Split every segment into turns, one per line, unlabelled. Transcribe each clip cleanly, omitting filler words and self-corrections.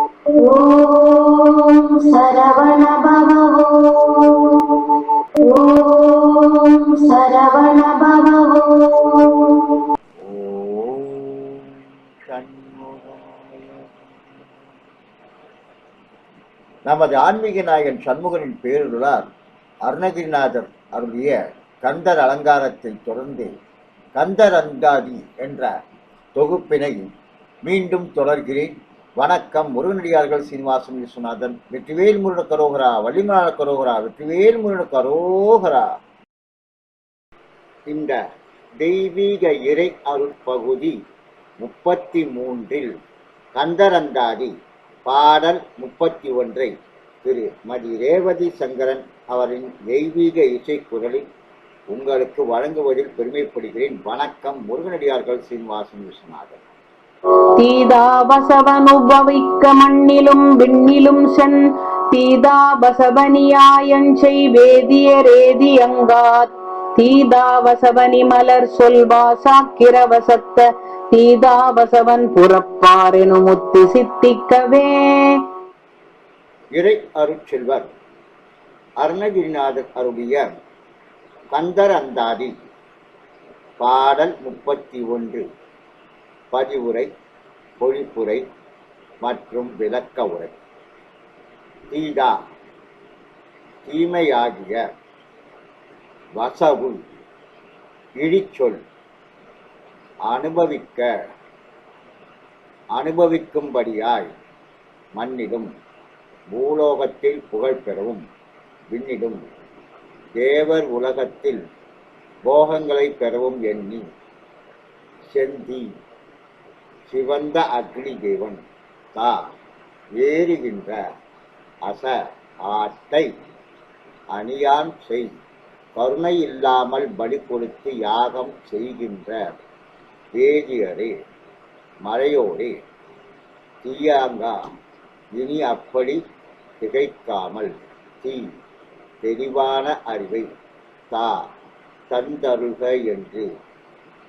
ஓம் சரவண பவ ஓம் சரவண பவ
நமது ஆன்மீக நாயகன் சண்முகனின் பேருளால் அருணகிரிநாதர் அருளிய கந்தர் அலங்காரத்தை தொடர்ந்து கந்தர் அந்தாதி என்ற தொகுப்பினை மீண்டும் தொடர்கிறேன். வணக்கம். முருகனடியார்கள் சீனிவாசன் விஸ்வநாதன். வெற்றிவேல் முருகனுக்கு கரோகரா, வள்ளிமலாள கரோகரா, வெற்றிவேல் முருகனுக்கு கரோகரா. இந்த தெய்வீக இறை அருட்பகுதி 33 கந்தர் அந்தாதி பாடல் 31 திரு மதி ரேவதி சங்கரன் அவரின் தெய்வீக இசைக்குரலில் உங்களுக்கு வழங்குவதில் பெருமைப்படுகிறேன். வணக்கம். முருகனடியார்கள் சீனிவாசன் விஸ்வநாதன்.
தீதா பசவன் உபவிக்க மண்ணிலும் விண்ணிலும் சென் தீதா பசவனியாயஞ்சை வேதியரேதியங்காத் தீதா வசவனி மலர் சொல்வாசாக்கிரவசத்த தீதா வசவன் புறப்பாரெனு முத்தி சித்திக்கவே.
இறை அருட்செல்வர் அருணகிரிநாதர் அருளிய கந்தர் அந்தாதி பாடல் 31 பதிவுரை, பொழிப்புரை மற்றும் விளக்க உரை. தீதா தீமையாகிய, வசவு இழிச்சொல், அனுபவிக்கும்படியாய் மண்ணிலும் பூலோகத்தில் புகழ் பெறவும் விண்ணிலும் தேவர் உலகத்தில் போகங்களை பெறவும் எண்ணி செந்தி சிவந்த அக்னி தேவன் தா ஏறுகின்ற அச ஆட்டை அணியான் செய் கருணை இல்லாமல் பலி கொடுத்து யாகம் செய்கின்ற வேதியரே மறையோரே தீயாங்கா இனி அப்படி திகைக்காமல் தீ தெளிவான அறிவை தா தந்தருக என்று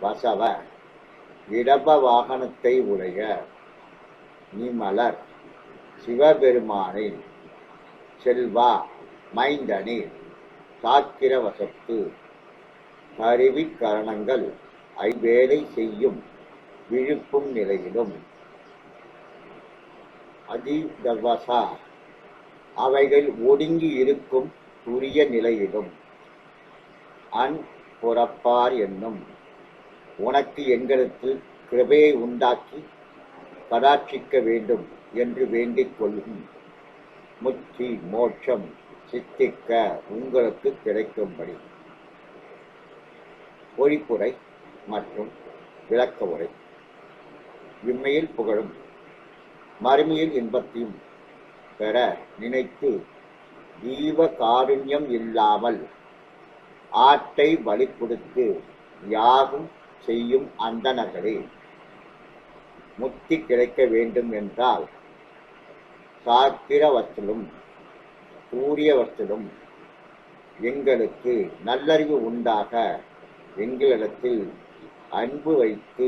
வசவ இடப வாகனத்தை உடைய நிமலர் சிவபெருமானை செல்வா மைந்தனே சாக்கிர வசத்து கருவிக்கரணங்கள் ஐவேளை செய்யும் விழுப்பும் நிலையிலும் அதிதவசா அவைகள் ஒடுங்கி இருக்கும் உரிய நிலையிலும் அன் புறப்பார் என்னும் உனக்கு எங்களிடத்தில் கிருபையை உண்டாக்கி கடாட்சிக்க வேண்டும் என்று வேண்டிக் கொள்ளும் முக்தி மோட்சம் சித்திக்க உங்களுக்கு கிடைக்கும்படி. பொழிப்புரை மற்றும் விளக்க உரை. இம்மையில் புகழும் மறுமையில் இன்பத்தையும் பெற நினைத்து ஜீவ காருண்யம் இல்லாமல் ஆட்டை பலி கொடுத்து யாகும் செய்யும் அந்தணர்களே, முக்தி கிடைக்க வேண்டும் என்றால் சாக்கிரவற்றிலும் சூரியவற்றிலும் எங்களுக்கு நல்லறிவு உண்டாக எங்களிடத்தில் அன்பு வைத்து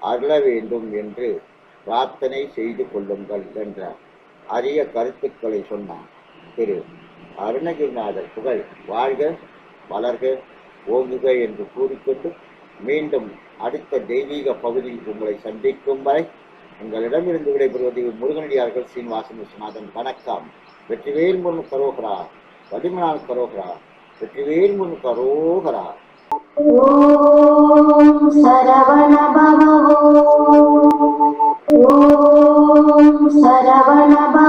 அருள வேண்டும் என்று பிரார்த்தனை செய்து கொள்ளுங்கள் என்ற அரிய கருத்துக்களை சொன்னார் திரு அருணகிரிநாதர் புகழ் வாழ்க வளர்க ஓங்குக என்று கூறிக்கொண்டு மீண்டும் அடுத்த தெய்வீக பகுதியில் உங்களை சந்திக்கும் வரை உங்களிடமிருந்து விடைபெறுவது முருகனடியார்கள் சீனிவாசன் விஸ்வநாதன். வணக்கம். வெற்றிவேல் முருகன் கரோகரா, வள்ளிமலாள கரோகரா, வெற்றிவேல் முருகன் கரோகரா.
ஓம் சரவண பவ ஓம் சரவண பவ